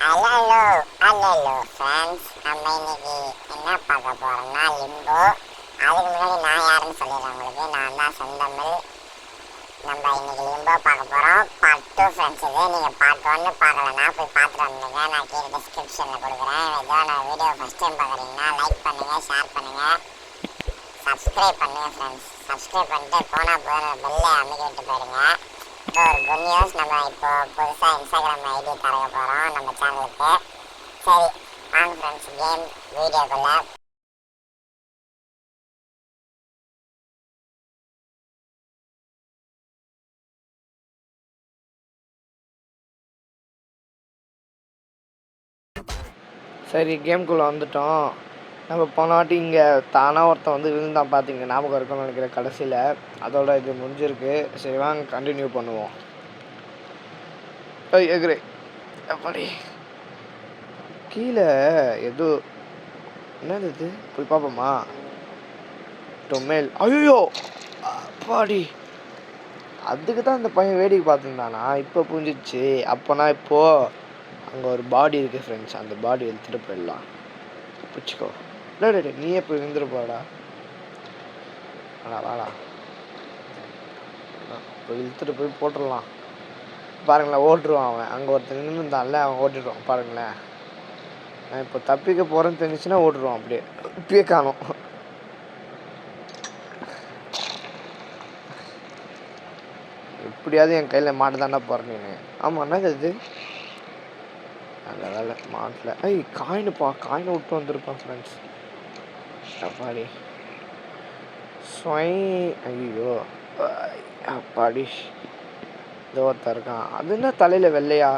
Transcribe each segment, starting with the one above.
Hello hello friends, நம்ம இன்னைக்கு என்ன பார்க்க போறோம்னா லிம்போ. அதுக்கு முன்னாடி நான் யாருன்னு சொல்லிடுறேன் உங்களுக்கு. நான் தான் செந்தமிழ். நம்ம இன்னைக்கு லிம்போ பார்க்க போகிறோம். Part 2 friends. இது நீங்கள் பார்ட் 1 பார்க்கலன்னா போய் பார்த்துட்டு வந்துடுங்க. நான் கீழே டிஸ்கிரிப்ஷனில் கொடுக்குறேன். ஏதோ நான் வீடியோ ஃபஸ்ட் டைம் பார்க்குறீங்கன்னா லைக் பண்ணுங்கள், ஷேர் பண்ணுங்கள், சப்ஸ்கிரைப் பண்ணுங்கள் ஃப்ரெண்ட்ஸ். சப்ஸ்கிரைப் பண்ணிட்டு போனால் போதும் பெல்லை அமைக்க விட்டு போயிடுங்க. இப்போ ஒரு குட் நியூஸ், நம்ம இப்போ புதுசாக இன்ஸ்டாகிராம் ஐடி தரக போகிறோம் நம்ம சேனலுக்கு. சரி வாங்க ஃப்ரெண்ட்ஸ், கேம் வீடியோக்குள்ளே. சரி, கேம்குள்ளே வந்துட்டோம். நம்ம போனாட்டி இங்கே தானாக ஒருத்தன் வந்து விழுந்தான் பார்த்தீங்க, ஞாபகம் இருக்கும்னு நினைக்கிறேன். கடைசியில் அதோட இது முடிஞ்சிருக்கு. சரி வாங்க கண்டினியூ பண்ணுவோம். எகுரே எப்படி கீழே எதோ என்னது இது, போய் பார்ப்போமா? டொமேல். ஐயோ அப்பாடி, அதுக்கு தான் இந்த பையன் வேடிக்கை பார்த்துருந்தானா? இப்போ புரிஞ்சிச்சு. அப்போனா இப்போது அங்கே ஒரு பாடி இருக்குது ஃப்ரெண்ட்ஸ். அந்த பாடி எடுத்துகிட்டு போயிடலாம். பிடிச்சிக்கோ. இல்லை நீயே போய் விழுந்துட்டு போடா. வாடா இப்போ இழுத்துட்டு போய் போட்டுடலாம். பாருங்களேன், ஓட்டுருவான் அவன். அங்கே ஒருத்தர் நின்று இருந்தான்ல, அவன் ஓட்டிடுவான். பாருங்களேன், நான் இப்போ தப்பிக்க போகிறேன்னு தெரிஞ்சிச்சுன்னா ஓட்டுருவான். அப்படியே இப்பயே காணும். எப்படியாவது என் கையில் மாட்டு தாண்டா போகிறேன் நீ. ஆமாம், என்னது இது? நல்ல வேலை மாட்டில். காயினுப்பா, காயினை விட்டு வந்திருப்பான் ஃப்ரெண்ட்ஸ். அப்பாடி ஸ்வை. ஐயோ அப்பாடி, இந்த ஒருத்தர் இருக்கான். அது என்ன தலையில் வெள்ளையா?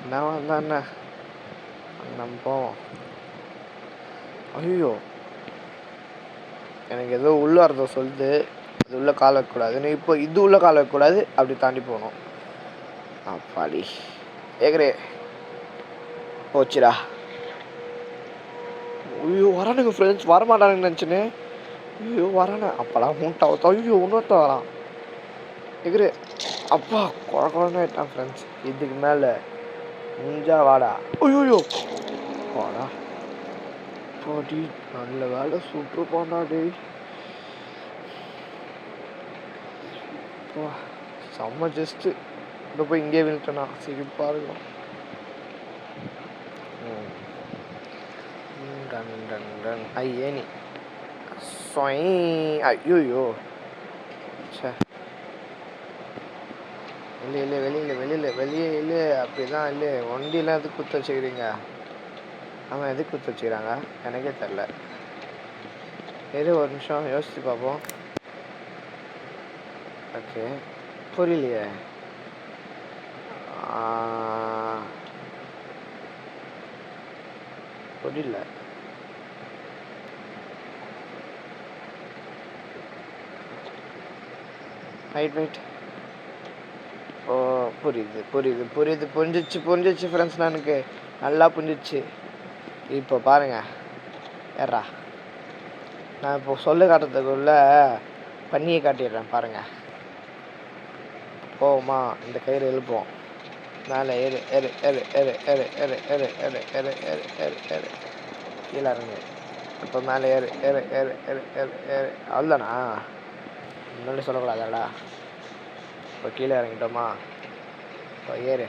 என்ன வந்தான் என்ன? நம்ம போவோம். ஐயோ, எனக்கு ஏதோ உள்ள அர்த்தம் சொல்லுது. அது உள்ள கால் வைக்கக்கூடாதுன்னு. இப்போ இது உள்ள கால் வைக்கக்கூடாது, அப்படி தாண்டி போகணும். அப்பாடி ஏகரே போச்சுடா. ஐயோ வரானுங்க ஃப்ரெண்ட்ஸ். வரமாட்டானுங்க நினச்சின்னு. ஐயோ வரானே. அப்போலாம் மூட்டாவத்தோ. ஐயோ இன்னொருத்த வரான். எகுரு அப்பா, குழந்தை ஆயிட்டான் ஃப்ரெண்ட்ஸ். இதுக்கு மேலே முடிஞ்சா வாடா. ஐயோ வாடா பாடி. நல்ல வேலை சூப்பர் போண்டா டே. செம்ம ஜஸ்ட்டு. இப்போ போய் இங்கே விழுட்டேனா? சிரிப்பாக இருக்கும். Done done done. ஐயேனி சொய். ஐயோயோ சே. இல்லை வெளியே இல்லை. அப்படி தான் இல்லை. வண்டியெலாம் எதுக்கு குத்த வச்சுக்கிறீங்க? ஆமாம், எதுக்கு குத்த வச்சுக்கிறாங்க எனக்கே தெரில. சரி ஒரு நிமிஷம் யோசித்து பார்ப்போம். ஓகே, புரியலையே. புரியல. ரைட். ஓ புரிஞ்சிச்சு ஃப்ரெண்ட்ஸ். எனக்கு நல்லா புரிஞ்சிச்சு. இப்போ பாருங்கள், ஏறா. நான் இப்போ சொல்ல காட்டுறதுக்குள்ள பண்ணியை காட்டிடுறேன் பாருங்கள். போவோமா? இந்த கயிறு எழுப்போம். மேலே ஏறு ஏறு ஏறு ஏறு ஏறு ஏறு ஏறு ஏறு ஏறு ஏறு ஏறு ஏறு கீழே இறங்கு. இப்போ மேலே ஏறு ஏறு ஏறு ஏறு ஏறு ஏறு. அவ்வளோதானா? முன்னாடி சொல்லக்கூடாதாடா. இப்போ கீழே இறங்கிட்டோமா? இப்போ ஏறு.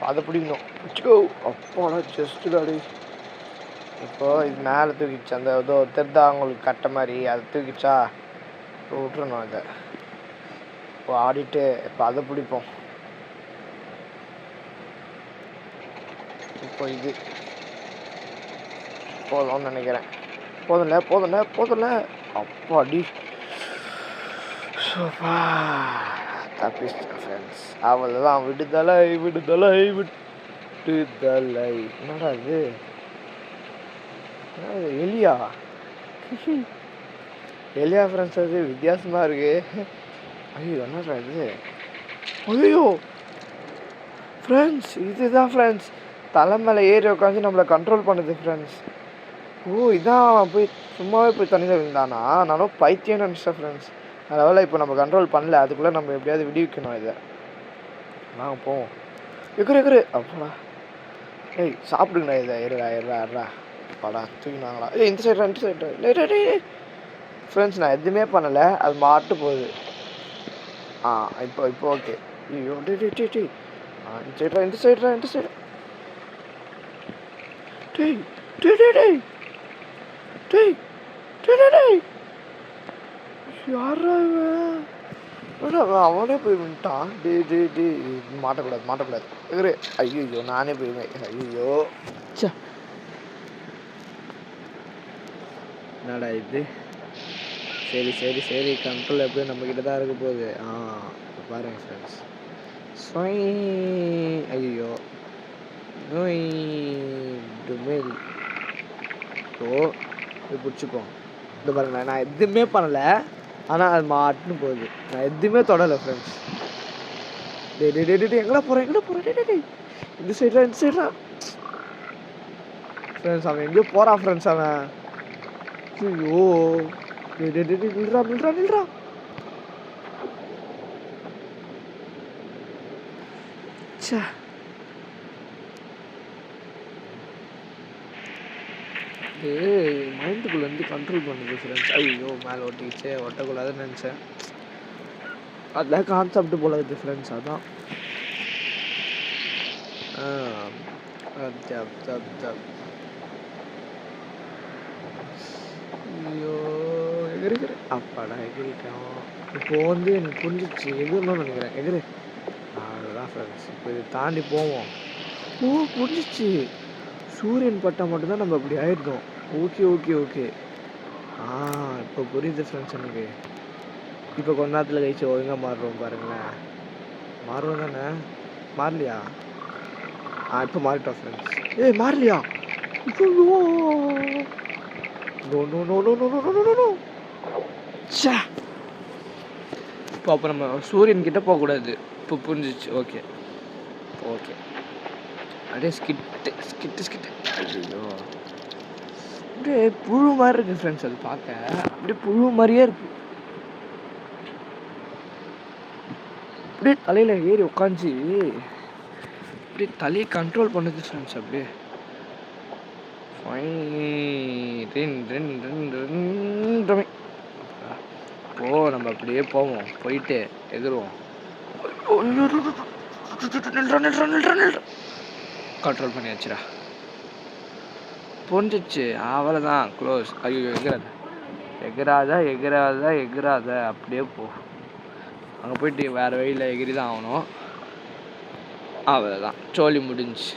அதை பிடிக்கணும். பிடிச்சிக்கோ. அப்போடா ஜஸ்ட்டு தாடி. இப்போது இது மேலே தூக்கிடுச்சு. அந்த ஏதோ தெரிதா அவங்களுக்கு கட்ட மாதிரி, அதை தூக்கிடுச்சா? இப்போ விட்டுறணும் இதை. இப்போ ஆடிட்டு இப்போ அதை பிடிப்போம். இப்போ இது போதும்னு நினைக்கிறேன். போதும்ல. அப்பாடி சூப்பா தப்பிச்சிட்டேன் ஃப்ரெண்ட்ஸ். அவ்வளோதான். விடுதலை. என்னடா இது? எலியா ஃப்ரெண்ட்ஸ். அது வித்தியாசமாக இருக்கு. ஐயோ என்னடா இது? ஐயோ ஃப்ரெண்ட்ஸ், இதுதான் ஃப்ரெண்ட்ஸ். தலை மேலே ஏறி உட்காந்து நம்மளை கண்ட்ரோல் பண்ணுது ஃப்ரெண்ட்ஸ். இதான் போய் சும்மாவே போய் தண்ணியில் விழுந்தானா? நானும் பைத்தியம் நினச்சேன் ஃப்ரெண்ட்ஸ். அதனால் இப்போ நம்ம கண்ட்ரோல் பண்ணல. அதுக்குள்ளே நம்ம எப்படியாவது விடுவிக்கணும் இதை. நாங்கள் போவோம். எகுரு அப்படா. ஏய் சாப்பிடுங்கண்ணா இதை. இருடா படா தூக்கினாங்களா? ஏய் இந்த சைடு டேய் ஃப்ரெண்ட்ஸ், நான் எதுவுமே பண்ணலை, அது மாட்டு போகுது. இப்போ ஓகே. ஐயோ டே இந்த சைடுடா டேய் யாரா இவன்? அவனே போய் விட்டான். டே மாட்டக்கூடாது எகுரு. ஐயோ நானே போயிருவேன். ஐயோ சே, என்னடா இது? சரி கண்ட்ரோல் எப்படியும் நம்மக்கிட்ட தான் இருக்க போகுது. பாருங்கள் ஃப்ரெண்ட்ஸ். ஐயோ நோய் டுமேல். இது பிடிச்சிப்போம். இது பாருங்களேன், நான் எதுவுமே பண்ணலை, ஆனால் அது மாட்டுன்னு போகுது. நான் எதுவுமே தொடலை ஃப்ரெண்ட்ஸ். டே எங்கடா போகிறேன்? டே இந்த சைடா ஃப்ரெண்ட்ஸ். அவன் எங்கேயோ போகிறான் ஃப்ரெண்ட்ஸ். அவன் ஐயோ நில்றா. சே, மைண்டுக்குள்ளேருந்து கண்ட்ரோல் பண்ணுது ஃப்ரெண்ட்ஸ். ஐயோ மேலே ஒட்டிக்கிச்சே, ஒட்டக்கூடாதுன்னு நினச்சேன். அதான் கான்செப்ட் போல இருக்குது ஃப்ரெண்ட்ஸ். அதான் ஐயோ எகிரு. அப்பாடா எகிரிட்டோம். இப்போ வந்து எனக்கு புரிஞ்சிச்சு எகிரணும்னு நினைக்கிறேன். எகிரு. அவ்வளோதான் ஃப்ரெண்ட்ஸ். இப்போ இது தாண்டி போவோம். புரிஞ்சிச்சு. சூரியன் பட்டால் மட்டும்தான் நம்ம அப்படி ஆயிடுதோம். ஓகே. இப்போ புரியுது ஃப்ரெண்ட்ஸ் எனக்கு. இப்போ கொஞ்ச நேரத்தில் கழிச்சு ஒழுங்காக மாறுறோம் பாருங்களேன். மாறுவோம் தானே? மாறலையா? இப்போ மாறிட்டோம் ஃப்ரெண்ட்ஸ். ஏய் மாறலையா? நோ. சே, இப்போ அப்போ நம்ம சூரியன் கிட்ட போகக்கூடாது. இப்போ புரிஞ்சிச்சு. ஓகே அப்படியே ஸ்கிட்டு. ஐயோ அப்படியே புழு மாதிரி இருக்குது ஃப்ரெண்ட்ஸ். அது பார்க்க அப்படியே புழு மாதிரியே இருக்கு. அப்படியே தலையில் ஏறி உட்காந்துச்சு. அப்படியே தலையை கண்ட்ரோல் பண்ணுது ஃப்ரெண்ட்ஸ். அப்படியே நம்ம அப்படியே போவோம். போயிட்டு எதிர்வோம். கண்ட்ரோல் பண்ணியாச்சுடா. புரிஞ்சிச்சு. அவ்வளோதான், க்ளோஸ். ஐயோ எகிராத அப்படியே போ. அங்கே போயிட்டு வேறு வழியில் எகிரி தான் ஆகணும். அவ்வளோதான், சோழி முடிஞ்சு.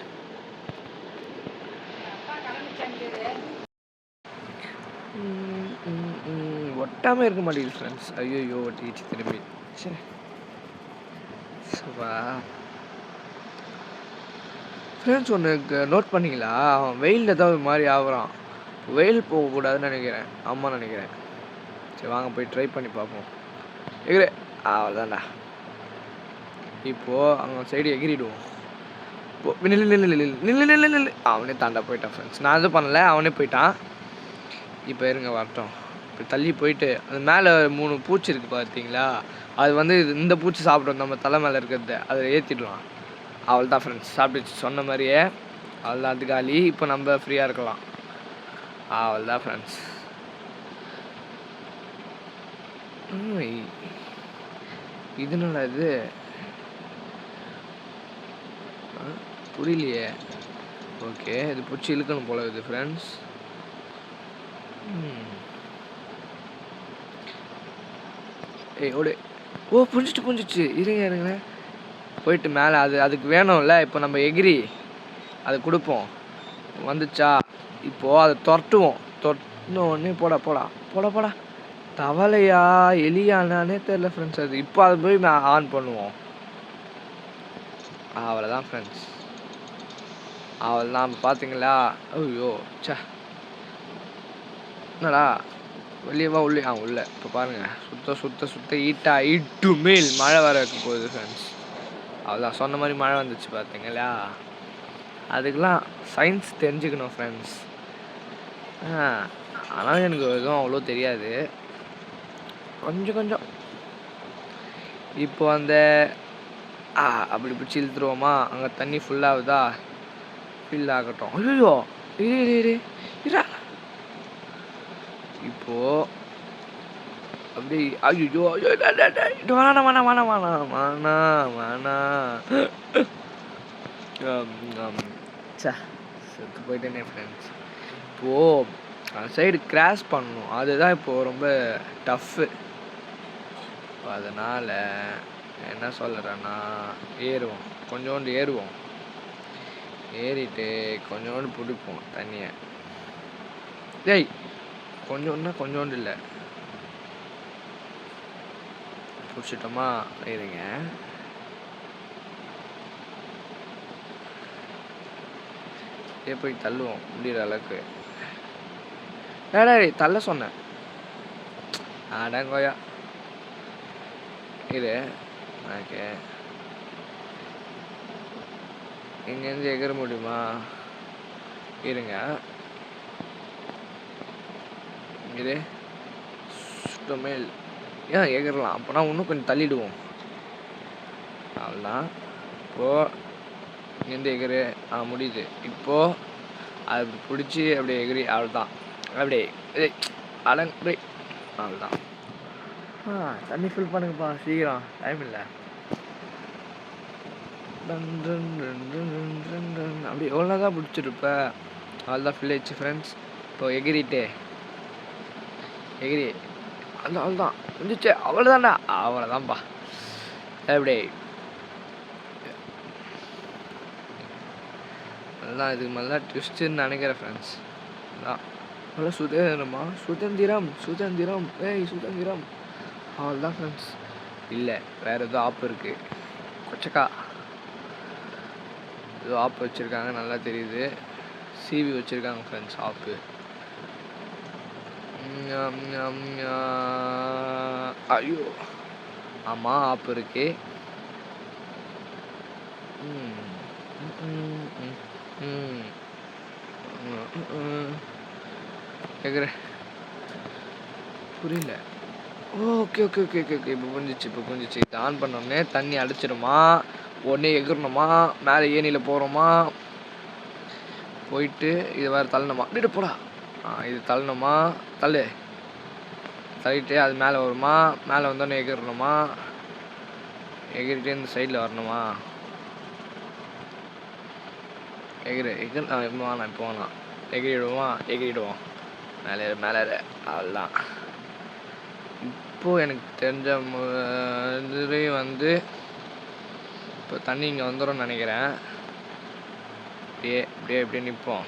ஒட்டாமல் இருக்க மாட்டேங்குது ஃப்ரெண்ட்ஸ். ஐயோ ஒட்டிக்கிச்சு திரும்பி. சரி வா ஃப்ரெண்ட்ஸ், ஒன்று நோட் பண்ணிங்களா? அவன் வெயிலில் தான் ஒரு மாதிரி ஆகுறான். வெயில் போகக்கூடாதுன்னு நினைக்கிறேன். ஆமாம் நினைக்கிறேன். சரி வாங்க போய் ட்ரை பண்ணி பார்ப்போம். எகிரி. அவ்வளோதான்டா. இப்போது அங்கே சைடு எகிரிடுவோம். நில்லு. அவனே தாண்டா போயிட்டான் ஃப்ரெண்ட்ஸ். நான் எதுவும் பண்ணலை, அவனே போயிட்டான். இப்போ இருங்க வரட்டும். இப்போ தள்ளி போயிட்டு அது மேலே 3 பூச்சி இருக்குது பார்த்தீங்களா? அது வந்து இந்த பூச்சி சாப்பிடும் நம்ம தலை மேலே இருக்கிறத. அதை ஏற்றிடலாம். அவ்வளோதான் ஃப்ரெண்ட்ஸ், சாப்பிட்டுச்சு. சொன்ன மாதிரியே அவ்வளோதான், அது காலி. இப்போ நம்ம ஃப்ரீயாக இருக்கலாம். அவ்வளோதான் ஃப்ரெண்ட்ஸ். இதனால இது புரியலையே. ஓகே, இது பூச்சி இழுக்கணும் போல இது ஃப்ரெண்ட்ஸ். புரிஞ்சிச்சு. இருங்க போயிட்டு மேலே அதுக்கு வேணும்ல. இப்போ நம்ம எகிரி அதை கொடுப்போம். வந்துச்சா? இப்போது அதை துரட்டுவோம். தொட்டின உடனே போடா. தவளையா எலியானானே தெரில ஃப்ரெண்ட்ஸ். அது இப்போ அதை போய் ஆன் பண்ணுவோம். அவ்வளோதான் ஃப்ரெண்ட்ஸ். அவ்வளோதான் பார்த்தீங்களா? ஐயோ சே, என்னடா வெளியவா உள்ளே இப்போ பாருங்கள். சுத்த ஈட்டு மேல் மழை வர வைக்க போகுது ஃப்ரெண்ட்ஸ். அவ்வளோதான், சொன்ன மாதிரி மழை வந்துச்சு பார்த்தீங்களா? அதுக்கெலாம் சயின்ஸ் தெரிஞ்சுக்கணும் ஃப்ரெண்ட்ஸ். ஆனால் எனக்கு எதுவும் அவ்வளோ தெரியாது, கொஞ்சம். இப்போ அந்த அப்படி பிடிச்சி இழுத்துருவோமா? அங்கே தண்ணி ஃபுல்லாகுதா? ஃபில் ஆகட்டும். ஐயோ இரு இரா இப்போ அப்படி ஐயோ வேணாம் வேணாம் வேணாம் வேணாம் வேணாம் வேணாம் செத்து போயிட்டேனே ஃப்ரெண்ட்ஸ். இப்போது அந்த சைடு கிராஸ் பண்ணணும், அதுதான் இப்போது ரொம்ப டஃப்பு. அதனால் என்ன சொல்கிறேன்னா ஏறுவோம், கொஞ்சோண்டு ஏறுவோம், ஏறிட்டு கொஞ்சோண்டு பிடிப்போம் தண்ணியை. டேய் கொஞ்சோண்டுனா கொஞ்சோண்டு இல்லை, பிடிச்சிட்டோமா? இருங்க, போய் தள்ளுவோம் முடிகிற அளவுக்கு. டேய் தள்ள சொன்னேன். அடங்கோயா இது ஓகே. இங்கேருந்து எகிற முடியுமா? இருங்க, இது சுத்தமே ஏன் எகிரலாம். அப்போனா இன்னும் கொஞ்சம் தள்ளிடுவோம், அவ்வளோதான். இப்போது இங்கேருந்து எகிறு முடியுது. இப்போது அது பிடிச்சி அப்படியே எகிரி, அவ்வளோதான். அப்படியே அடங்கு, அவ்வளோதான். தண்ணி ஃபில் பண்ணுங்கப்பா சீக்கிரம், டைம் இல்லை. அப்படி எவ்வளோ தான் பிடிச்சிருப்ப, அவ்வளோதான் ஃபில் ஆயிடுச்சு ஃப்ரெண்ட்ஸ். இப்போ எகிரிட்டே எகிரி, அவ்வளோதான் முடிஞ்சிச்சு, அவ்வளோதான்டா, அவ்வளோதான்ப்பா. எப்படி அதுதான் இதுக்கு மேலே தான் ட்விஸ்ட்டுன்னு நினைக்கிறேன் ஃப்ரெண்ட்ஸ். அதான் நல்லா சுதந்திரமா, சுதந்திரம் சுதந்திரம் சுதந்திரம், அவ்வளோதான் ஃப்ரெண்ட்ஸ். இல்லை வேறு ஏதோ ஆப் இருக்குது, கொச்சக்கா ஏதோ ஆப் வச்சுருக்காங்க, நல்லா தெரியுது. சிவி வச்சுருக்காங்க ஃப்ரெண்ட்ஸ் ஆப்பு. ஐயோ ஆமாம் ஆப் இருக்கு. கேட்குறேன் புரியல. Okay okay okay okay okay இப்போ புரிஞ்சிச்சு. இது ஆன் பண்ணோடனே தண்ணி அடிச்சிடுமா, உடனே எகிரணுமா, மேலே ஏனியில் போகிறோமா, போயிட்டு இது வேறு தள்ளணுமா, அப்படியே போடா. இது தள்ளணுமா, தள்ளிட்டு அது மேலே வருமா, மேலே வந்தோடனே எகிரணுமா, எகிரிட்டே இந்த சைடில் வரணுமா, வேணாம் இப்போ வேணாம், எகிரிடுவோம் மேலே அவ்வளோதான். இப்போது எனக்கு தெரிஞ்ச இதுலேயும் வந்து இப்போ தண்ணி இங்கே வந்துடும் நினைக்கிறேன். அப்படியே நிற்போம்,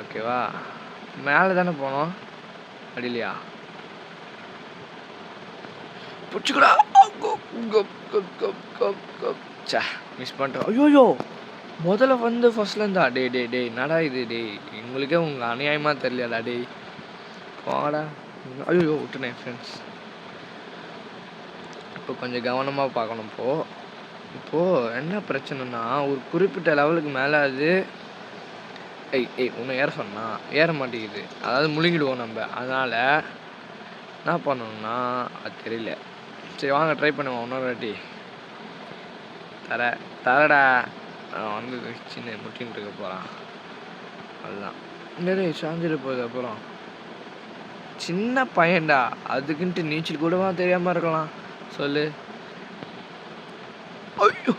ஓகேவா? மேலே தானே போனோம், அடிலையா? பிடிச்சிக்கூடா, மிஸ் பண்ணிட்டோம். ஐயோ முதல்ல வந்து ஃபர்ஸ்ட்லேருந்தா? டே நடா இது, எங்களுக்கே உங்கள் அநியாயமாக தெரியலடா. போடா. ஐயோ விட்டுனேன் ஃப்ரெண்ட்ஸ். இப்போ கொஞ்சம் கவனமாக பார்க்கணும். இப்போது என்ன பிரச்சனைனா, ஒரு குறிப்பிட்ட லெவலுக்கு மேலே அது இன்னும் ஏற சொன்னால் ஏற மாட்டேங்குது, அதாவது முழுங்கிடுவோம் நம்ம. அதனால் என்ன பண்ணணும்னா அது தெரியல. சரி வாங்க ட்ரை பண்ணுவோம் இன்னொரு வாட்டி. தரடா வந்து சின்ன முட்டின்னு இருக்க போகிறான், அதுதான் நிறைய சாஞ்சிட்டு போகுது. அப்புறம் சின்ன பையன்டா, அதுக்குன்ட்டு நீச்சல் கூடவா தெரியாமல் இருக்கலாம் சொல்லு. ஐயோ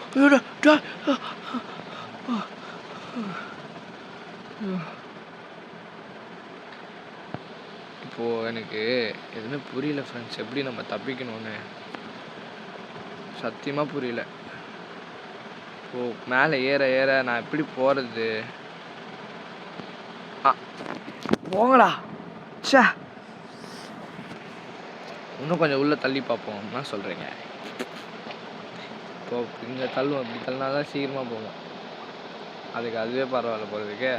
இப்போது எனக்கு எதுவுமே புரியல ஃப்ரெண்ட்ஸ், எப்படி நம்ம தப்பிக்கணும்னு சத்தியமாக புரியல. இப்போது மேலே ஏற நான் எப்படி போகிறது? போங்கடா. சே இன்னும் கொஞ்சம் உள்ளே தள்ளி பார்ப்போம், என்ன சொல்கிறீங்க? இப்போது இங்கே தள்ளுவோம், இப்படி தள்ளினா தான் சீக்கிரமாக போவோம். அதுவே பரவாயில்ல போகிறதுக்கு.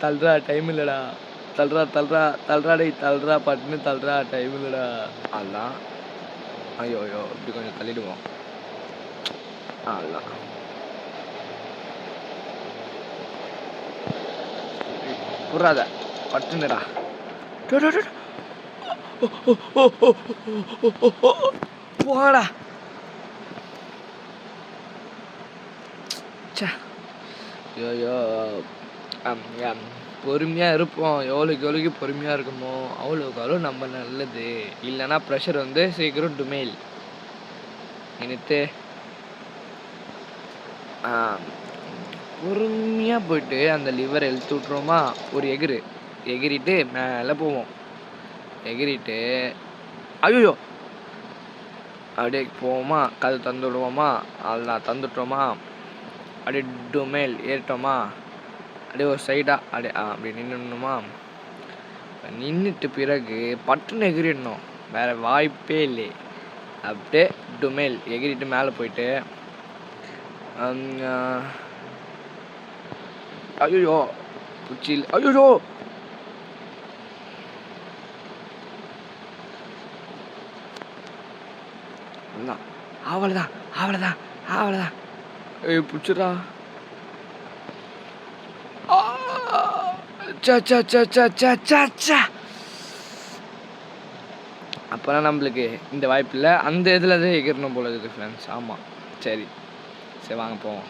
தள்ளுறா, டைம் இல்லைடா, தள்ளுறா பட்டுன்னு தள்ளுறா, டைம் இல்லைடா. அதுதான். ஐயோ இப்படி கொஞ்சம் தள்ளிடுவோம், அதுதான். புறாத பட்டுன்னுடா. போடா. ச்சே ஐயோ பொறுமையாக இருப்போம். எவ்வளோக்கு பொறுமையாக இருக்குமோ அவ்வளோக்கு அவ்வளோ நம்ம நல்லது. இல்லைன்னா ப்ரெஷர் வந்து சீக்கிரம் டுமேல் நினைத்து பொறுமையாக போயிட்டு அந்த லிவரை இழுத்து விட்ருவோமா, ஒரு எகிரிட்டு மேலே போவோம். எகிரிட்டு ஐயோ அப்படியே போவோமா, கதை தந்து விடுவோமா, அதெல்லாம் தந்துட்டோமா, அப்படியே டுமேல் ஏறிட்டோமா, அப்படியே ஒரு சைடாக அப்படியே அப்படி நின்றுணுமா. நின்றுட்டு பிறகு பட்டுன்னு எகிரிடணும், வேறு வாய்ப்பே இல்லை. அப்படியே டுமேல் எகிரிட்டு மேலே போயிட்டு ஐயோ பூச்சியில் ஐயோ அவ்வளோதான் ஐயோ பிடிச்சிடா. அப்போலாம் நம்மளுக்கு இந்த வாய்ப்பு இல்லை, அந்த இதில் தான் எகிரணும் போல இருக்குது ஃப்ரெண்ட்ஸ். ஆமாம், சரி வாங்க போவோம்.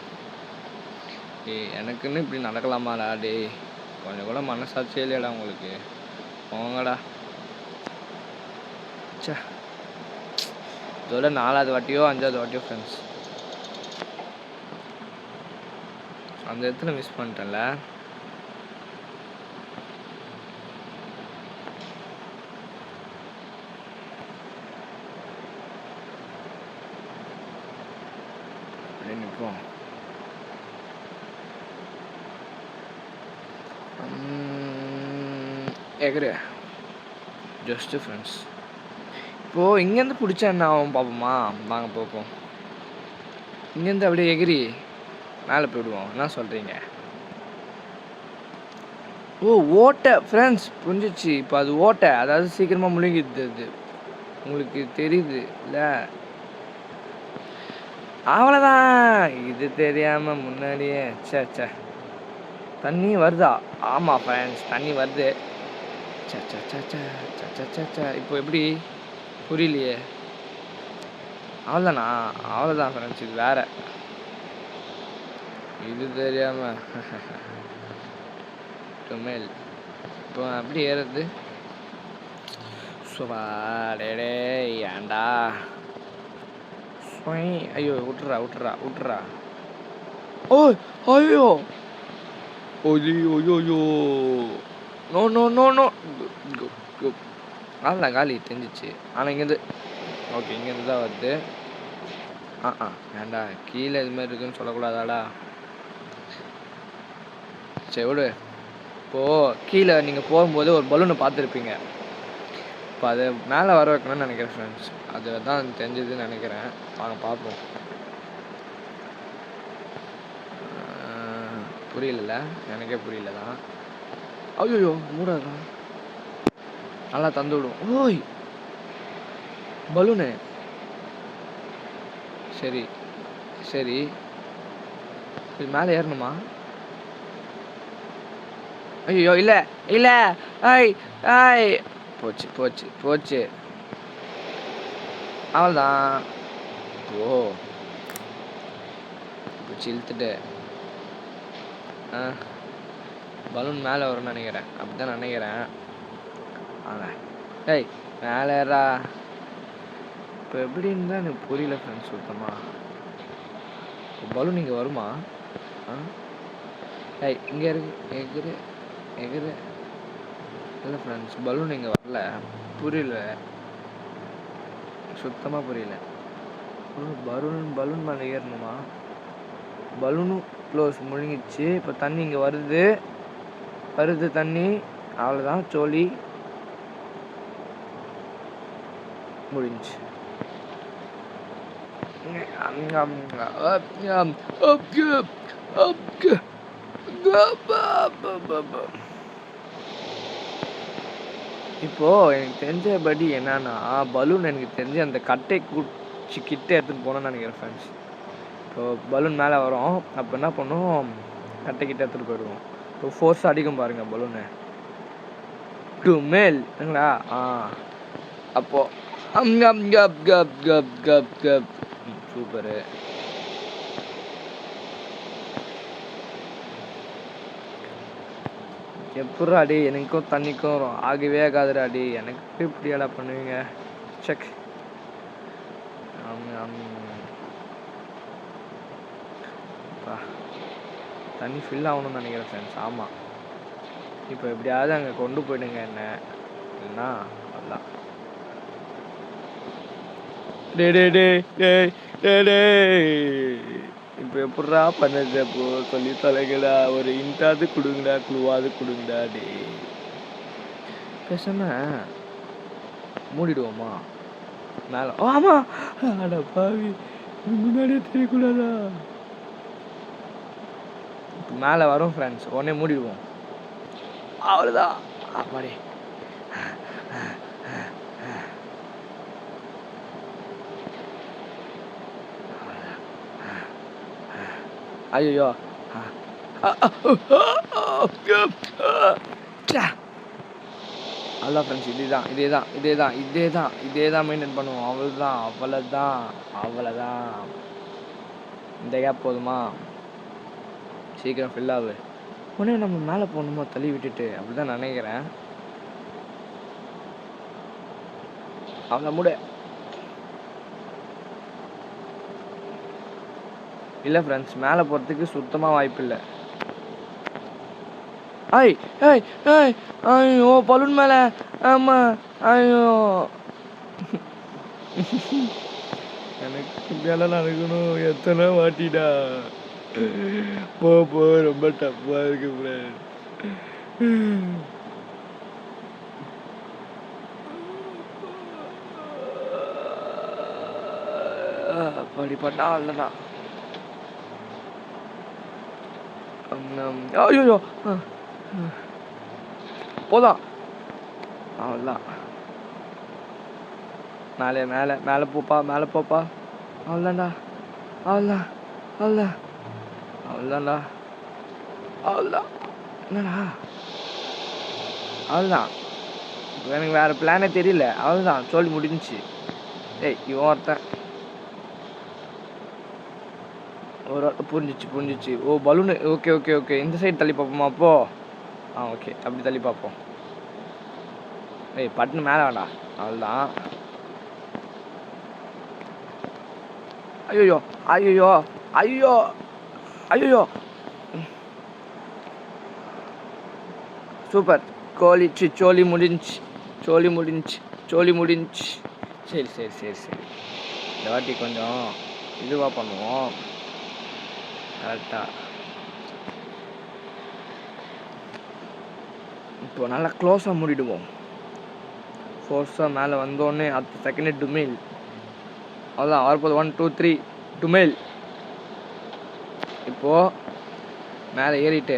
எனக்குன்னு இப்படி நடக்கலாமாடா கொஞ்சம் கூட மனசாட்சியே இல்லையாடா உங்களுக்கு, போங்கடா. இதோட 4வது வாட்டியோ 5வது வாட்டியோ ஃப்ரெண்ட்ஸ் அந்த இடத்துல மிஸ் பண்ணிட்டேன்ல. நிற்போம். எகரு ஜஸ்ட்டு ஃப்ரெண்ட்ஸ். இப்போது இங்கேருந்து பிடிச்சா என்ன ஆகும் பார்ப்போமா, வாங்க பார்ப்போம். இங்கேருந்து அப்படியே எகிரி மேலே போயிடுவோம். என்ன சொல்கிறீங்க? ஓட்டை ஃப்ரெண்ட்ஸ், புரிஞ்சிச்சு. இப்போ அது ஓட்டை, அதாவது சீக்கிரமாக முழுங்கிடுது. அது உங்களுக்கு தெரியுது இல்லை? அவ்வளோதான். இது தெரியாமல் முன்னாடியே சே தண்ணி வருதா? ஆமாம் ஃப்ரெண்ட்ஸ், தண்ணி வருது. இப்போ எப்படி புரியலையே. அவ்வளோதான் ஃப்ரெண்ட்ஸ், இது வேற. இது தெரியாமல் டுமேல் இப்போ அப்படி ஏறுறது. டே ஏண்டா ஐயோ விட்டுறா. ஓ ஐயோ ஐயோ நோ அதான் காலி தெரிஞ்சிச்சு. ஆனால் இங்கேருந்து ஓகே, இங்கேருந்து தான் வருது. ஏண்டா கீழே இது மாதிரி இருக்குன்னு சொல்லக்கூடாதாடா. சரி விடு. இப்போது கீழே நீங்கள் போகும்போது ஒரு பலூனை பார்த்துருப்பீங்க. இப்போ அதை மேலே வர வைக்கணும்னு நினைக்கிறேன் ஃப்ரெண்ட்ஸ். அது தான் தெரிஞ்சதுன்னு நினைக்கிறேன். வாங்க பார்ப்போம். புரியல, எனக்கே புரியல தான். ஐயோ மூடாதான், நல்லா தந்து விடும். ஓய் பலூனு. சரி இது மேலே ஏறணுமா? ஐயோ இல்லை ஐய் போச்சு அவ்வளோதான். போச்சு இழுத்துட்டு பலூன் மேலே வரும்னு நினைக்கிறேன். அப்படிதான் நினைக்கிறேன். மேலே ஏறா. இப்போ எப்படின்னு தான் எனக்கு புரியல ஃப்ரெண்ட்ஸ் சுத்தமாக. இப்போ பலூன் இங்கே வருமா? இங்கே இருக்கு எகிரு இல்லை ஃப்ரெண்ட்ஸ், பலூன் இங்கே வரல. புரியல, சுத்தமாக புரியல. பலூன் மேலே ஏறணுமா? பலூனும் க்ளோஸ் முழுங்கிச்சு. இப்போ தண்ணி இங்கே வருது தண்ணி. அவ்வளோதான், சோழி முடிஞ்சு. இப்போது எனக்கு தெரிஞ்சபடி என்னன்னா, பலூன் எனக்கு தெரிஞ்சு அந்த கட்டை குச்சி கிட்ட எடுத்துகிட்டு போனோன்னு நினைக்கிறேன் ஃப்ரெண்ட்ஸ். இப்போது பலூன் மேலே வரும், அப்போ என்ன பண்ணும், கட்டை கிட்ட எடுத்துகிட்டு போயிடுவோம். இப்போ ஃபோர்ஸ் அடிக்கும் பாருங்கள் பலூனு. டுமேல்ங்களா? அப்போது சூப்பரு. எப்பட்றா டே எனக்கும் தண்ணிக்கும் ஆகவே ஆகாதுடா டே. எனக்கு இப்படியாடா பண்ணுவீங்க? செக். தண்ணி ஃபில் ஆகணும்னு நினைக்கிறேன் ஃப்ரெண்ட்ஸ். ஆமாம், இப்போ எப்படியாவது அங்கே கொண்டு போயிடுங்க என்ன, இல்லைன்னா அதான். டே டே டே டே டே டே இப்போ எப்பட்றா பண்ணது? அப்போ சொல்லி தொலைங்கடா, ஒரு இன்ட்டாவது கொடுங்கடா, குழுவாவது கொடுங்கடா டே. பேசாம மூடிடுவோமா மேலே? ஆமாம், அட பாவி, முன்னாடியே தெரியக்கூடாதா? மேலே வரும் ஃப்ரெண்ட்ஸ், உடனே மூடிடுவோம். அவ்வளோதான். அப்பாடி. ஐயோ, அவ்வளோ ஃப்ரெண்ட்ஸ். இதே தான் மெயின்டைன் பண்ணுவோம். அவ்வளோதான். இந்த கேப் போதுமா? சீக்கிரம் ஃபில் ஆகுது. உடனே நம்ம மேலே போகணுமோ தள்ளி விட்டுட்டு, அப்படி தான் நினைக்கிறேன். அவ்வளோ மூட இல்லை ஃப்ரெண்ட்ஸ், மேலே போகிறதுக்கு சுத்தமாக வாய்ப்பு இல்லை. ஐயோ பலூன் மேலே. ஆமாம், ஐயோ எனக்கு மேலே நடக்கணும் எத்தனை வாட்டிடா. போ ரொம்ப டஃப்பாக இருக்கு ஃப்ரெண்ட். அப்படி பண்ணா இல்லைண்ணா. ஐயோ போதான். அவ்வளோதான். மேலே போப்பா. அவ்வளோதான்டா. அவ்வளோதான்டா. என்னடா? அவ்வளோதான். எனக்கு வேறு பிளானே தெரியல. அவ்வளோதான், சொல்லி முடிஞ்சிச்சு. இவன் ஒருத்தன் ஒரு புரிஞ்சிச்சு. ஓ பலூனு. ஓகே. இந்த சைடு தள்ளி பார்ப்போமா அப்போ? ஓகே, அப்படி தள்ளி பார்ப்போம். பட்டுன்னு மேலே வேண்டா. அவ்வளோதான். ஐயோ சூப்பர். சோலி முடிஞ்சு. சரி. இந்த வாட்டி கொஞ்சம் இதுவாக பண்ணுவோம் கரெக்டாக. இப்போ நல்லா க்ளோஸாக மூடிடுவோம். ஃபோர்ஸாக மேலே வந்தோடனே அடுத்த செகண்டே டுமேல். அவ்வளோதான், வரப்போது 1 2 3 டுமேல். இப்போது மேலே ஏறிட்டு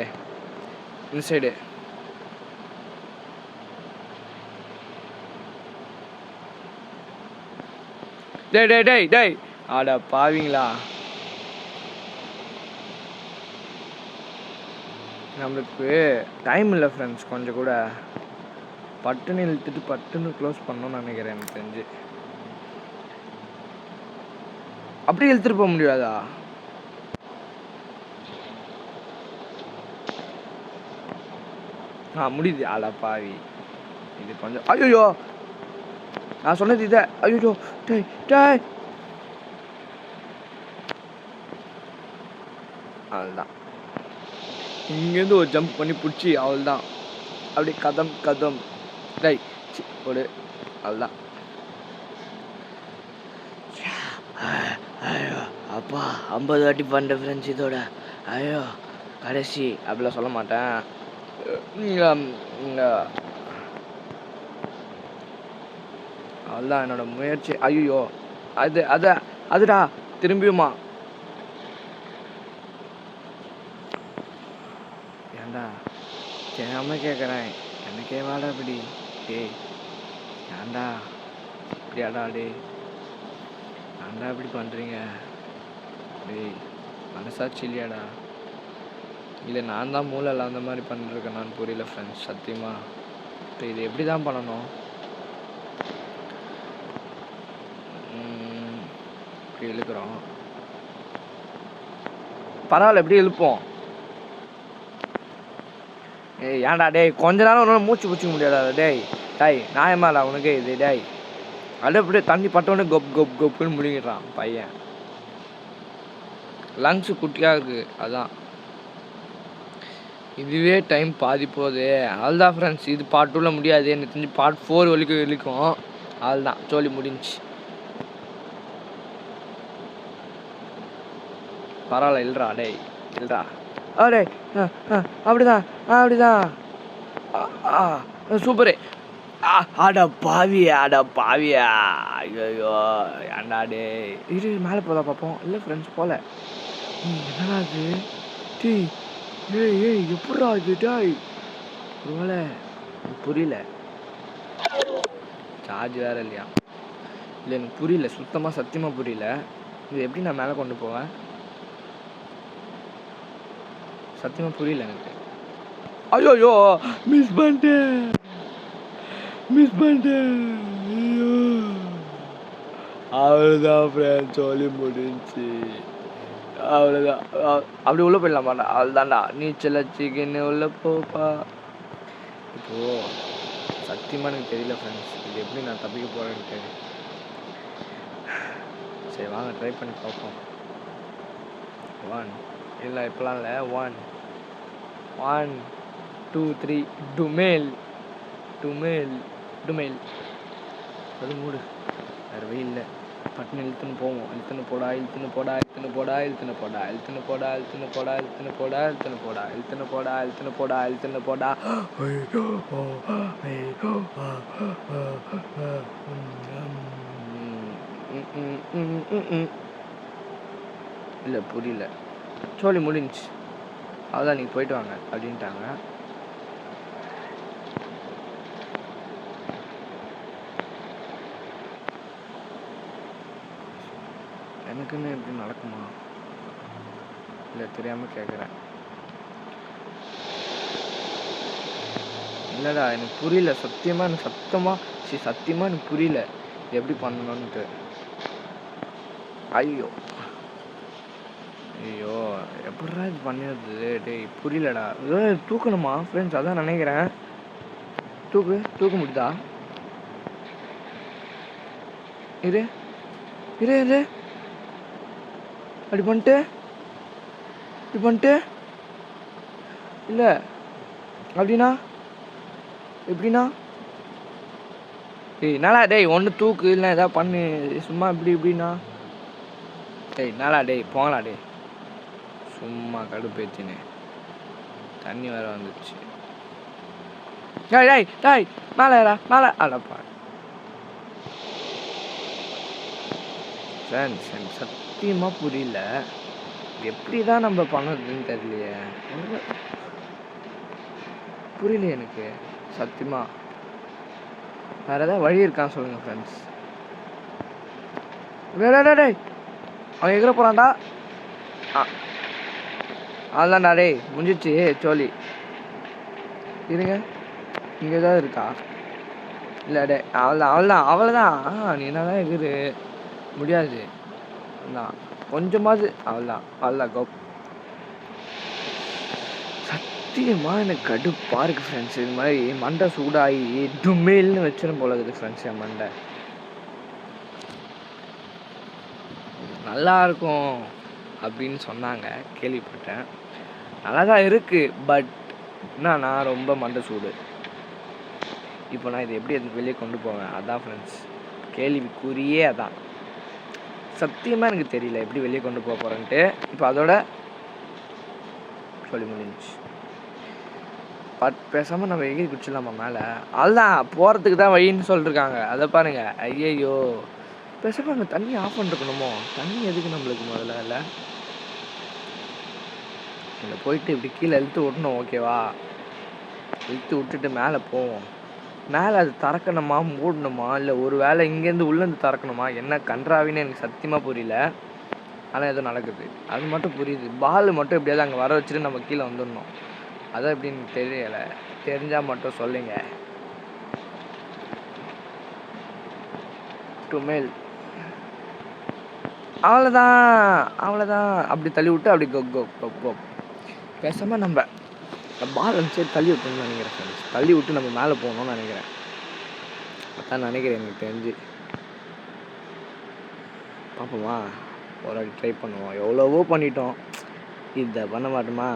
இன்சைடு டேய் ஆடா பாவீங்களா. நம்மளுக்கு டைம் இல்லை ஃப்ரெண்ட்ஸ். கொஞ்சம் கூட பட்டுன்னு இழுத்துட்டு பட்டுன்னு க்ளோஸ் பண்ணணும்னு நினைக்கிறேன். எனக்கு தெரிஞ்சு அப்படியே இழுத்துட்டு போக முடியாதா? முடியுது. ஆடா பாவி, இது கொஞ்சம். ஐயோ நான் சொன்னது இதை. ஐயோ டேய். அவ்வளோதான். இங்கேருந்து ஒரு ஜம்ப் பண்ணி பிடிச்சி அவ்வளோதான். அப்படி கதம் டேய் ஒரு. அவ்வளோதான். ஐயோ அப்பா, 50 வாட்டி பண்ணுற ஃப்ரெண்ட்ஸ் இதோட. ஐயோ கடைசி அப்படிலாம் சொல்ல மாட்டேன். அதான் என்னோட முயற்சி. ஐயோ அதுடா திரும்பியுமா? ஏண்டா தெரியாம கேட்குறேன், எனக்கே வேலை இப்படி. டேய் ஏண்டா இப்படியாடா? ஏண்டா இப்படி பண்ணுறீங்க? டேய் மனசாட்சி இல்லையாடா? இல்லை நான் தான் மூளையில் அந்த மாதிரி பண்ணிருக்கேன். நான் புரியல ஃப்ரெண்ட்ஸ், சத்தியமாக. இப்போ இது எப்படி தான் பண்ணணும்? இப்படி இழுக்கிறோம். பரவாயில்ல, எப்படி இழுப்போம். ஏய் ஏன்டா டேய் கொஞ்ச நேரம் ஒன்றும் மூச்சு பிடிச்சிக்க முடியாதா டேய் டேய் நியாயமாடா உனக்கு இது டேய் அப்படியே தண்ணி பட்டோடனே கொப் கொப் கொப்புன்னு முழுங்கிடுறான் பையன். லங்ஸு குட்டியாக இருக்குது அதான். இதுவே டைம் பாதி போகுது. அதுதான் ஃப்ரெண்ட்ஸ், இது பார்ட் 2ல் முடியாது, எனக்கு தெரிஞ்சு பார்ட் 4 வரைக்கும் அதுதான் ஜோலி முடிஞ்சு. பரவாயில்ல இல்லைடா டேய் இல்லைடா. டேய் அப்படிதான் அப்படிதான் சூப்பரு. அட பாவியா ஐயோ ஏன்டா டே. இரு மேலே போதா பார்ப்போம். இல்லை ஃப்ரெண்ட்ஸ் போகல. என்னடா அது டேய் ஏய் எப்படா இது டேய் ஒருவேளை புரியல. சார்ஜ் வேறு இல்லையா? இல்லை எனக்கு புரியல, சுத்தமாக சத்தியமாக புரியல. இது எப்படி நான் மேலே கொண்டு போவேன் சத்தியமாக புரியல எனக்கு. ஐயோ மிஸ் பண்ணிட்டேன் ஐயோ. அவ்வளோதான் ஃப்ரெண்ட்ஸ், சொல்லி முடிஞ்சு அவ்வளோதான். அப்படி உள்ளே போயிடலாமாடா? அவ்வளோதான்டா, நீச்சல் அடிச்சுக்கின்னு உள்ளே போப்பா. இப்போது சத்தியமாக எனக்கு தெரியல ஃப்ரெண்ட்ஸ், இது எப்படி நான் தப்பிக்க போகிறேன்ட்டு. சரி வாங்க ட்ரை பண்ணி பார்ப்போம். 1 இல்லை இப்போலாம் இல்லை. 1 1 2 3 டுமேல் அது மூடு. வேறு வெயில் இல்லை, பட்டுன்னு இழுத்துன்னு போவோம். இழுத்துன்னு போடா. இல்லை புரியல. சோலி முடிஞ்சு அதான், நீங்கள் போயிட்டு வாங்க அப்படின்ட்டாங்க. எனக்குன்னு எப்படி நடக்குமா? இல்லை தெரியாமல் கேட்குறேன். இல்லைடா எனக்கு புரியல, சத்தியமாக எனக்கு புரியல எப்படி பண்ணணுன்ட்டு. ஐயோ எப்படா இது பண்ணிடுது டேய் புரியலடா. தூக்கணுமா ஃப்ரெண்ட்ஸ்? அதான் நினைக்கிறேன். தூக்க முடியுதா? இரு அப்படி பண்ணிட்டு இல்லை அப்படின்னா எப்படின்னா? டேய் நாளா டேய் ஒன்று தூக்கு இல்லை எதாவது பண்ணு, சும்மா இப்படின்னா டேய் நாளா டேய் போங்களா டேய், சும்மா கடுப்பேத்தினே. தண்ணி வேற வந்துச்சு. டேய் மேலே அடப்பா. எனக்கு சத்தியமாக புரியல, எப்படி தான் நம்ம பண்ணதுன்னு தெரியலையே. புரியல எனக்கு சத்தியமாக. வேறு ஏதாவது வழி இருக்கான்னு சொல்லுங்கள் ஃப்ரெண்ட்ஸ். டேய் அவன் எகிற போகிறான்டா. அதுதான்டா டேய் முடிஞ்சிச்சு சோலி. இருங்க இங்கே ஏதாவது இருக்கா? இல்லை டே அவ்வளோதான். நீ என்னதான் எகிரு முடியாது தான் கொஞ்சமாவது. அவ்வளோதான் கோ. சத்தியமாக எனக்கு கடுப்பாக இருக்குது ஃப்ரெண்ட்ஸ். இது மாதிரி மண்டை சூடாகி டுமேல்னு வச்சிடும் போல இருக்குது ஃப்ரெண்ட்ஸ். என் மண்டை நல்லா இருக்கும் அப்படின்னு சொன்னாங்க, கேள்விப்பட்டேன். நல்லா தான் இருக்குது. பட் என்னன்னா ரொம்ப மண்டை சூடு. இப்போ நான் இதை எப்படி வெளியே கொண்டு போவேன்? அதான் ஃப்ரெண்ட்ஸ் கேள்விக்குறியே. அதான் சத்தியமாக எனக்கு தெரியல எப்படி வெளியே கொண்டு போக போகிறேன்ட்டு. இப்போ அதோட சொல்லி முடிஞ்சு. பட் பேசாமல் நம்ம எகிரி குடிச்சிடலாமா மேலே? அதுதான் போகிறதுக்கு தான் வழின்னு சொல்லிருக்காங்க. அதை பாருங்க. ஐயோ பேசாமல் அங்கே தண்ணி ஆஃப் பண்ணிருக்கணுமோ? தண்ணி எதுக்கு நம்மளுக்கு முதல்ல? இல்லை இங்கே போயிட்டு இப்படி கீழே இழுத்து விடணும். ஓகேவா? இழுத்து விட்டுட்டு மேலே போவோம். மேலே அது திறக்கணுமா மூடணுமா, இல்லை ஒரு வேளை இங்கேருந்து உள்ளேருந்து திறக்கணுமா? என்ன கன்றாவின்னு எனக்கு சத்தியமாக புரியல. ஆனால் எதுவும் நடக்குது அது மட்டும் புரியுது. பால் மட்டும் எப்படியாவது அங்கே வர வச்சுட்டு நம்ம கீழே வந்துடணும். அதான் எப்படின்னு தெரியலை. தெரிஞ்சால் மட்டும் சொல்லுங்க. டுமேல் அவ்வளோதான். அப்படி தள்ளி விட்டு அப்படி கோ பேசாமல் நம்ம பால் சரி தள்ளி விட்டுன்னு நினைக்கிறேன் ஃப்ரெண்ட்ஸ். தள்ளி விட்டு நம்ம மேலே போகணும்னு நினைக்கிறேன். அதான் நினைக்கிறேன் எனக்கு தெரிஞ்சு. பார்ப்போமா, ஒரு வாட்டி ட்ரை பண்ணுவோம். எவ்வளவோ பண்ணிட்டோம், இதை பண்ண மாட்டோமா?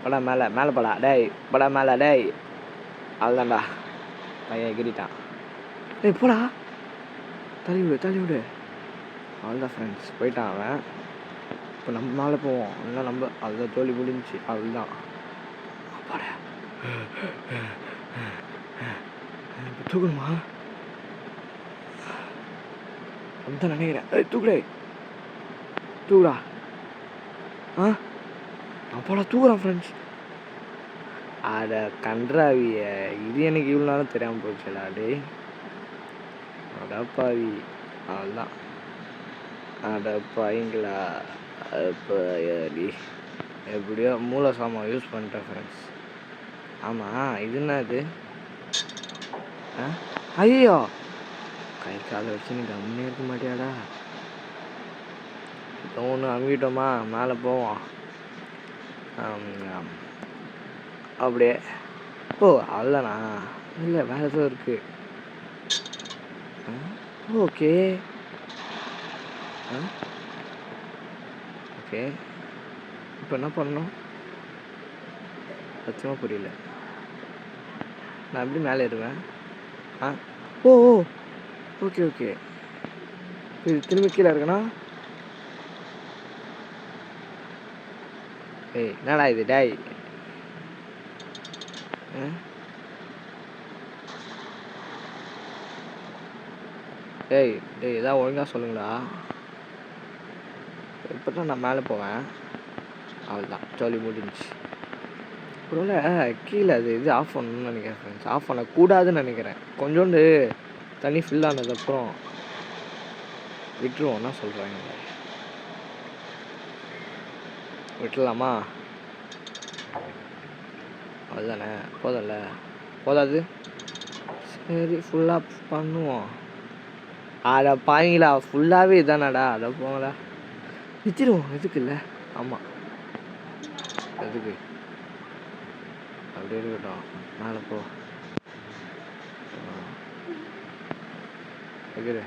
படா மேலே மேலே படா டேய், படா மேலே டேய். அதுதான்டா பையன் எகிரிட்டான். டேய் போடா, தள்ளி விடு தள்ளி விடு. அவ்வளோதான் ஃப்ரெண்ட்ஸ், போயிட்டான் அவன். இப்போ நம்ம மேலே போவோம். இல்லை நம்ம அதுதான் தோல்வி முடிஞ்சிச்சு. அதுதான் பாரு, இப்போ தூக்கணுமா? அதுதான் நினைக்கிறேன். தூக்குடே தூக்குடா. அப்போடா தூக்குறான் ஃப்ரெண்ட்ஸ். அட கன்றாவிய, இது எனக்கு இவ்வளோ நாளும் தெரியாமல் போச்சுடா டே. அடப்பாவி, அவ்வளோதான். அடப்பாங்களா அடி எப்படியோ மூளை சாமான் யூஸ் பண்ணிட்டேன் ஃப்ரெண்ட்ஸ். ஆமாம், இது என்ன இது? ஐயோ, கை காலை வச்சு நீ கம்முன்னே இருக்க மாட்டியாடா? இப்போ ஒன்று அமுகிட்டோமா, மேலே போவோம். அப்படியே ஓ அவ்வளோண்ணா? இல்லை, வேறு எதுவும் இருக்குது. ஓகே ஓகே, இப்போ என்ன பண்ணணும் சத்தியமாக புரியல. நான் எப்படி மேலே ஏறுவேன்? ஓ ஓகே ஓகே, இது திரும்பி கீழே இருக்குண்ணா. ஏய் என்னடா இது டேய்? டேய் டேய் எதாவது ஒழுங்காக சொல்லுங்களா. இப்போ தான் நான் மேலே போவேன். அவ்வளோதான், ஜாலி முடிஞ்சிச்சு. ஒருவேளை கீழே அது இது ஆஃப் பண்ணணும்னு நினைக்கிறேன் ஃப்ரெண்ட்ஸ். ஆஃப் பண்ணக்கூடாதுன்னு நினைக்கிறேன். கொஞ்சோண்டு தண்ணி ஃபில் ஆனதுக்கப்புறம் விட்டுருவோம். என்ன சொல்கிறாங்க, விட்டுடலாமா? அதுதானே, போதல்ல போதாது. சரி ஃபுல்லாக பண்ணுவோம். அதை பாருங்களா, ஃபுல்லாகவே இதானாடா. அதை போங்களா, நிறுத்திடுவோம். எதுக்கு இல்லை? ஆமாம், எதுக்கு அப்படியே இருக்கட்டும். மேலே போ எகிரு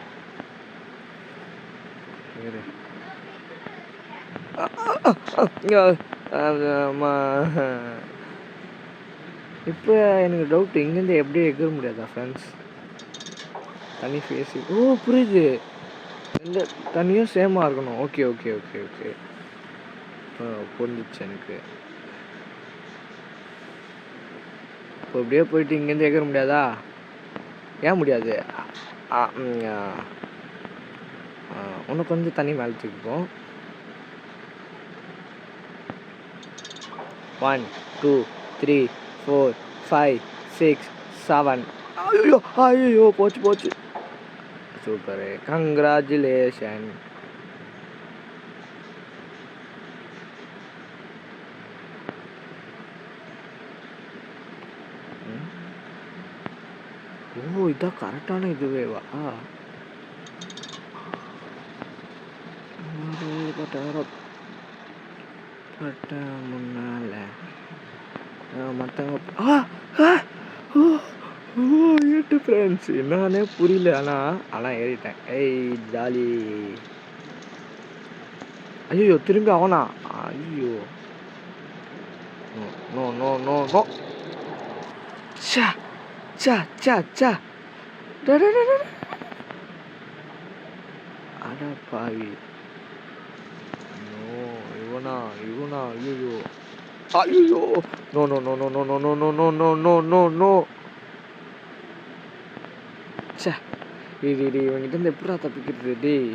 எகிரு. இப்போ எனக்கு டவுட், இங்கேருந்து எப்படி எகிற முடியாதா ஃப்ரெண்ட்ஸ்? தண்ணி ஃபேஸு, ஓ புரியுது, எந்த தண்ணியும் சேமாக இருக்கணும். ஓகே ஓகே ஓகே ஓகே, புரிஞ்சிச்சு எனக்கு. இப்போ இப்படியே போயிட்டு இங்கேருந்து எகிற முடியாதா? ஏன் முடியாது? இன்னும் கொஞ்சம் தண்ணி மேலே தூக்கிப்போம். 1 2 3 4 5 6 7. ஐயோ ஐயோ, போச்சு போச்சு. Super, congratulation. ஓ இதான் கரெக்டான இதுவேவா? பட்ட முன்னால மற்றவங்க ஏட்டு ஃப்ரெண்ட்ஸ், என்னன்னே புரியல. ஆனால் ஏறிட்டேன். ஏய் ஜாலி. ஐயோ திரும்பி அவனா? ஐயோ நோ நோ நோ நோ. சா சா சா சா, அட பாவி. நோ, இவனா இவனா? ஐயோ ஐயோ, no no no no no no no no no no no no. சே, இது இவங்கிட்ட இருந்து எப்படா தப்பிக்கிறது? டேய்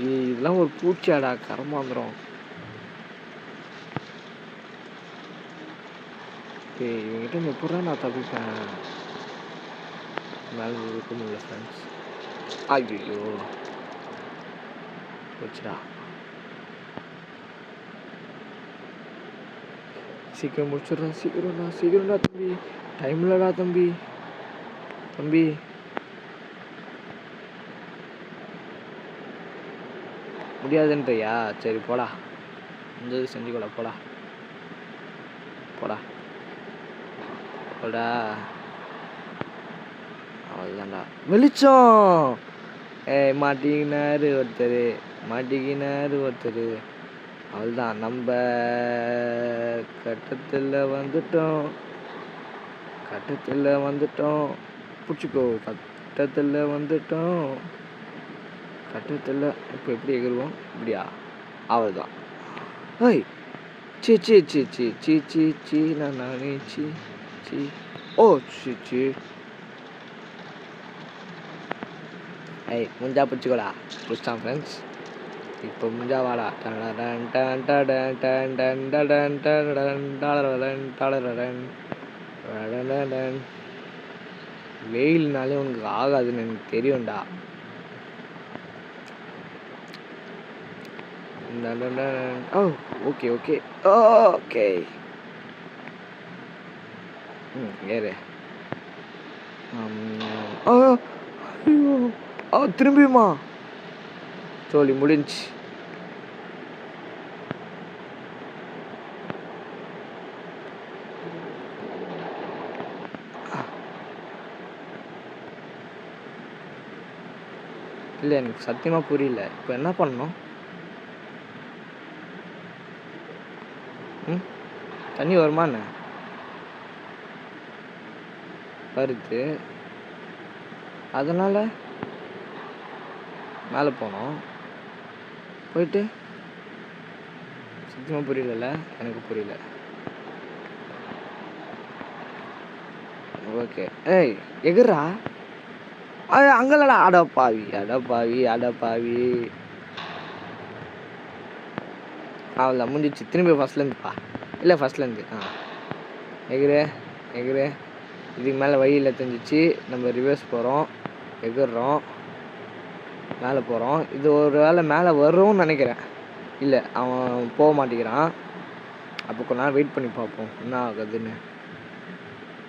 இதெல்லாம் ஒரு பூச்சியாடா, கரமாந்திரம். டேய் இவங்கிட்ட இருந்து எப்படா நான் தப்பிப்பேன்? மேலே இருக்க முடியல ஃப்ரெண்ட்ஸ். ஐயோ போச்சுடா. சீக்கிரம் முடிச்சிடுறா, சீக்கிரம்டா சீக்கிரம்டா தம்பி. டைம் இல்லடா தம்பி. தம்பி முடியாதுன்றியா? சரி போடா, இந்த செஞ்சுக்கூட போடா. போடா போடா. அவ்வளோதான்டா வெளிச்சம். மாட்டிக்கினாரு ஒருத்தர். அவ்வளோதான், நம்ம கட்டத்தில் வந்துட்டோம். பிடிச்சிக்கோ, கட்டத்தில் வந்துட்டோம். இப்போ எப்படி எகிருவோம்? இப்படியா? அவ்வளோதான். ஏய் சீ நானே சீ. ஓ சீ. ஏய் முஞ்சா பிடிச்சிக்கோடா. பிடிச்சான் ஃப்ரெண்ட்ஸ். இப்போ முஞ்சா வாடா. வெயில்னாலே உனக்கு ஆகாதுன்னு எனக்கு தெரியும்டா. ஓகே ஏறு. திரும்பியுமா? சோலி முடிஞ்சு. இல்லை, எனக்கு சத்தியமாக புரியல. இப்போ என்ன பண்ணணும்? தண்ணி வருமா என்ன? வருது. அதனால் மேலே போனோம். போயிட்டு சத்தியமாக புரியல. எனக்கு புரியல. ஓகே. ஏய் எகுறா. அங்கல்லடா. அடப்பாவி. அவ்வளோ முடிஞ்சிச்சு. திரும்பி ஃபஸ்ட்லேருந்துப்பா. இல்லை ஃபஸ்ட்லேருந்து. எகுறு. இதுக்கு மேலே வழியில் தெரிஞ்சிச்சு. நம்ம ரிவர்ஸ் போகிறோம், எகுறோம், மேலே போகிறோம். இது ஒரு வேளை மேலே வரும்னு நினைக்கிறேன். இல்லை, அவன் போக மாட்டேங்கிறான். அப்போ கொஞ்ச நேரம் வெயிட் பண்ணி பார்ப்போம் என்ன ஆகுதுன்னு.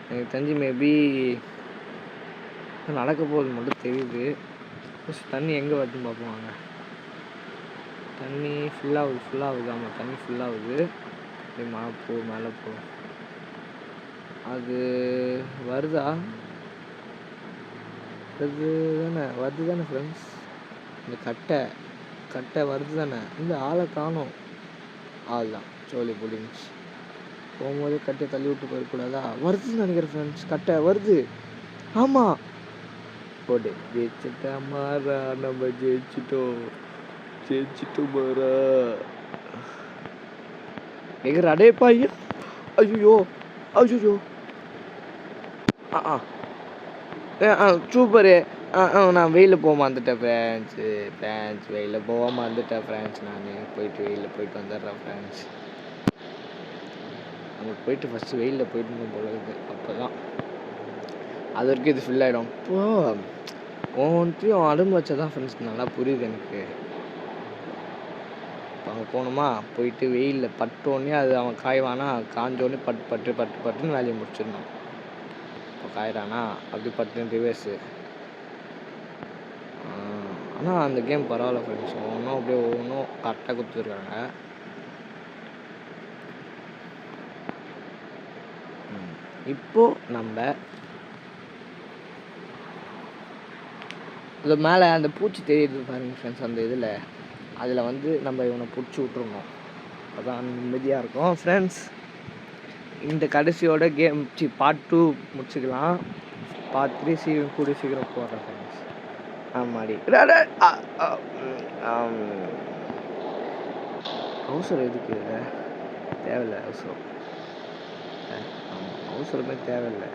எனக்கு தெரிஞ்சு மேபி நடக்க போகுது மட்டும் தெரியுது. தண்ணி எங்கே வருதுன்னு பார்ப்போம் வாங்க. தண்ணி ஃபுல்லாகுது. ஆமாம், தண்ணி ஃபுல்லாகுது. மேலே போ. அது வருது தானே ஃப்ரெண்ட்ஸ். இந்த கட்டை வருது தானே. இந்த ஆளை காணோம். ஆள்தான் சோலி புடிங்ஸ். போகும்போது கட்டையை தள்ளி விட்டு போயிடக்கூடாதா? வருதுன்னு நினைக்கிறேன் ஃப்ரெண்ட்ஸ். கட்டை வருது. ஆமாம், போட்டு ஜெயிச்சிட்டா மாறா. நம்ம ஜெயிச்சிட்டோம் மாறா. எகிற அடே பையா. ஐயோ சூப்பரு. நான் வெயிலில் போக மறந்துட்டேன் ஃப்ரெண்ட்ஸ். வெயிலில் போக மறந்துட்டேன் ஃப்ரெண்ட்ஸ். நான் வெயிலில் போயிட்டு வந்துடுறேன் ஃப்ரெண்ட்ஸ். நம்ம போயிட்டு ஃபஸ்ட்டு வெயிலில் போயிட்டு போல இருக்குது. அப்போ தான் அது வரைக்கும் இது ஃபில் ஆகிடும். இப்போது ஒவ்வொன்றையும் அடும்பு வச்சா தான் ஃப்ரெண்ட்ஸ் நல்லா புரியுது எனக்கு. இப்போ அங்கே போகணுமா, போயிட்டு வெயிலில் பட்டோடனே அது அவன் காய்வானா, காஞ்சோடனே பட்டுன்னு வேலையை முடிச்சிடணும். இப்போ காயிறானா அப்படி பட்டுன்னு ரிவர்ஸு. ஆனால் அந்த கேம் பரவாயில்ல ஃப்ரெண்ட்ஸ். ஒவ்வொன்றும் கரெக்டாக கொடுத்துருக்காங்க. இப்போது நம்ம இது மேலே அந்த பூச்சி தெரியுது பாருங்க ஃப்ரெண்ட்ஸ். அந்த இதில் அதில் வந்து நம்ம இவனை பிடிச்சி விட்ருணும். அதான் நிம்மதியாக இருக்கும் ஃப்ரெண்ட்ஸ். இந்த கடைசியோட கேம் பார்ட் 2 முடிச்சுக்கலாம். பார்ட் 3 சீக்கிரம் போடுறேன் ஃப்ரெண்ட்ஸ். ஆமாடி. அவசரம் எதுக்கு இல்லை? தேவையில்லை அவசரம். அவசரமே தேவையில்லை.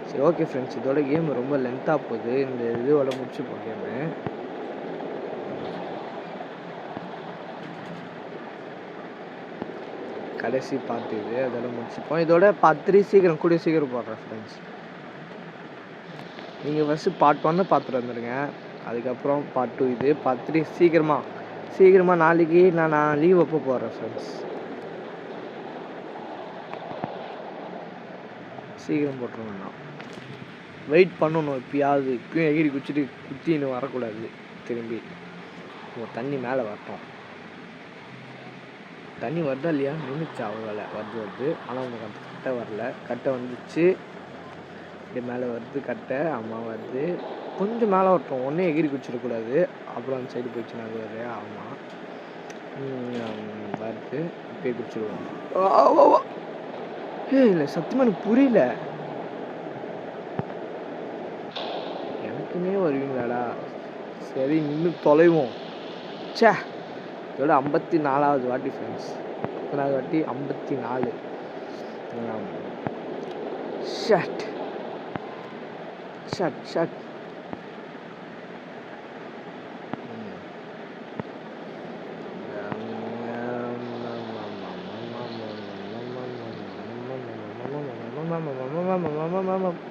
சரி ஓகே ஃப்ரெண்ட்ஸ், இதோட கேம் ரொம்ப லென்த்தாக போகுது. இந்த இதோட முடிச்சுப்போம் கேமு. கடைசி பார்ட் இது, அதோட முடிச்சுப்போம். இதோட பார்ட் 3 சீக்கிரம் போடுறேன் ஃப்ரெண்ட்ஸ். நீங்கள் ஃபஸ்ட்டு பார்ட் 1 பார்த்துட்டு வந்துடுங்க. அதுக்கப்புறம் பார்ட் 2 இது. பார்ட் 3 சீக்கிரமாக நாளைக்கு நான் லீவ் அப்போ போடுறேன் ஃப்ரெண்ட்ஸ். சீக்கிரம் போட்டுருவேன். நான் வெயிட் பண்ணணும். இப்பயும் எகிரி குச்சின்னு வரக்கூடாது. திரும்பி தண்ணி மேலே வரட்டும். தண்ணி வருதா இல்லையா நின்றுச்சா அவ்வளோ வருது ஆனால் உங்களுக்கு அந்த கட்டை வரல. கட்டை வந்துச்சு இப்படி மேலே வருது கட்டை. ஆமாம் வருது. கொஞ்சம் மேலே வரட்டும், ஒன்றே எகிரி குச்சிடக்கூடாது. அப்புறம் அந்த சைடு போயிடுச்சுன்னா அது வேறு. ஆமாம் வருது. இப்போயே குச்சிடுவோம். இல்லை சத்தியமாக எனக்கு புரியல. எனக்குன்னே வருவீங்களாடா. சரி நின்று தொலைவோம். சே இதோட 54வது வாட்டி ஃப்ரெண்ட்ஸ். 54வது வாட்டி 54. Shut shut shut.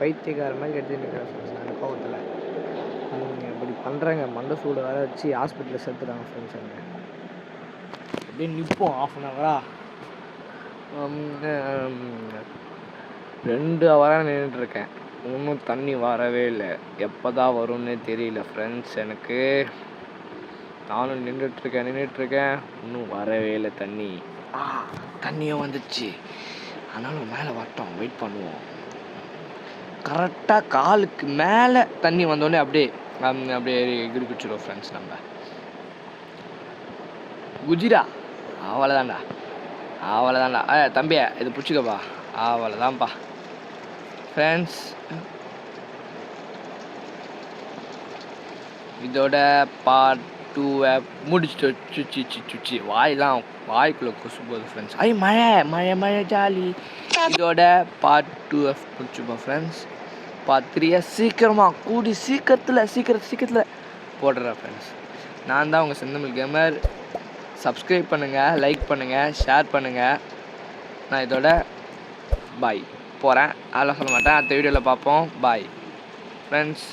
பைத்தியக்கார மாதிரி கட்டிட்டு இருக்கிறேன் அந்த கோவத்தில். இப்படி பண்ணுறாங்க. மண்டை சூடு வேற வச்சு ஹாஸ்பிட்டலில் சேர்த்துறாங்க ஃப்ரெண்ட்ஸ். அங்கே அப்படியே நிற்போம் 1/2 ஹவரா. 2 ஹவராக நின்றுட்டுருக்கேன். இன்னும் தண்ணி வரவே இல்லை. எப்போ தான் வரும்னே தெரியல ஃப்ரெண்ட்ஸ் எனக்கு. நானும் நின்றுட்டுருக்கேன். இன்னும் வரவே இல்லை தண்ணி. தண்ணியும் வந்துச்சு. ஆனாலும் மேலே வரட்டும், வெயிட் பண்ணுவோம். கரெக்டாக காலுக்கு மேலே தண்ணி வந்தோடனே அப்படியே எகிரி குச்சிடுவோம் ஃப்ரெண்ட்ஸ். நம்ம குஜிரா அவ்வளோதான்டா. தம்பியா இது பிடிச்சிக்கப்பா. அவ்வளோதான்ப்பா ஃப்ரெண்ட்ஸ். இதோட பார்ட் 2 முடிச்சுட்டு வாய்க்குள்ளே கொசு போகுது ஃப்ரெண்ட்ஸ். மழை ஜாலி. இதோட பார்ட் 2 முடிச்சுப்போம் ஃப்ரெண்ட்ஸ். பார்ட் 3 சீக்கிரத்தில் போடுறேன் ஃப்ரெண்ட்ஸ். நான் தான் உங்கள் செந்தமிழ் கேமர். சப்ஸ்கிரைப் பண்ணுங்கள், லைக் பண்ணுங்கள், ஷேர் பண்ணுங்கள். நான் இதோட பாய் போகிறேன். அதெல்லாம் சொல்ல மாட்டேன். அடுத்த வீடியோவில் பார்ப்போம். Bye friends.